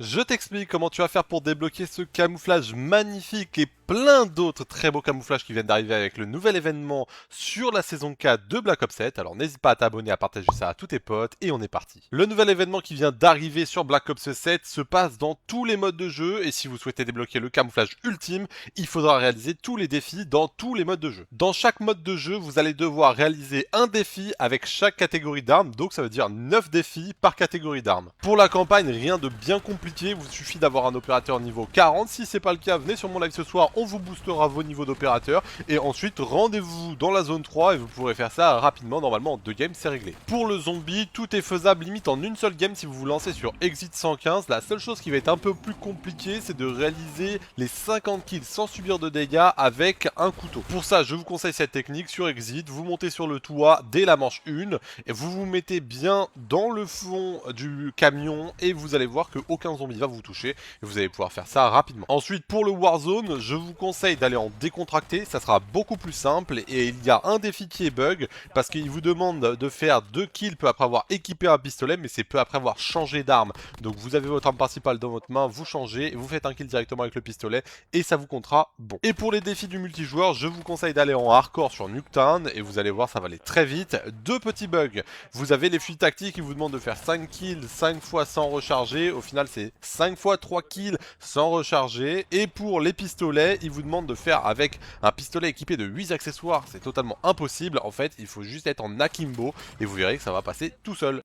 Je t'explique comment tu vas faire pour débloquer ce camouflage magnifique et plein d'autres très beaux camouflages qui viennent d'arriver avec le nouvel événement sur la saison 4 de Black Ops 7. Alors n'hésite pas à t'abonner, à partager ça à tous tes potes et on est parti. Le nouvel événement qui vient d'arriver sur Black Ops 7 se passe dans tous les modes de jeu et si vous souhaitez débloquer le camouflage ultime, il faudra réaliser tous les défis dans tous les modes de jeu. Dans chaque mode de jeu, vous allez devoir réaliser un défi avec chaque catégorie d'armes, donc ça veut dire 9 défis par catégorie d'armes. Pour la campagne, rien de bien compliqué, vous suffit d'avoir un opérateur niveau 40, si c'est pas le cas, venez sur mon live ce soir, on vous boostera vos niveaux d'opérateur, et ensuite rendez-vous dans la zone 3 et vous pourrez faire ça rapidement, normalement en 2 games c'est réglé. Pour le zombie, tout est faisable limite en une seule game si vous vous lancez sur Exit 115, la seule chose qui va être un peu plus compliquée, c'est de réaliser les 50 kills sans subir de dégâts avec un couteau. Pour ça, je vous conseille cette technique sur Exit, vous montez sur le toit dès la manche 1, et vous vous mettez bien dans le fond du camion, et vous allez voir que aucun zombie va vous toucher, et vous allez pouvoir faire ça rapidement. Ensuite, pour le Warzone, je vous conseille d'aller en décontracté, ça sera beaucoup plus simple, et il y a un défi qui est bug, parce qu'il vous demande de faire 2 kills peu après avoir équipé un pistolet, mais c'est peu après avoir changé d'arme. Donc vous avez votre arme principale dans votre main, vous changez, et vous faites un kill directement avec le pistolet, et ça vous comptera bon. Et pour les défis du multijoueur, je vous conseille d'aller en hardcore sur Nuketown, et vous allez voir, ça va aller très vite. Deux petits bugs, vous avez les fuites tactiques qui vous demandent de faire 5 kills 5 fois sans recharger, au final c'est 5 fois 3 kills sans recharger, et pour les pistolets, ils vous demandent de faire avec un pistolet équipé de 8 accessoires, c'est totalement impossible, en fait il faut juste être en akimbo, et vous verrez que ça va passer tout seul.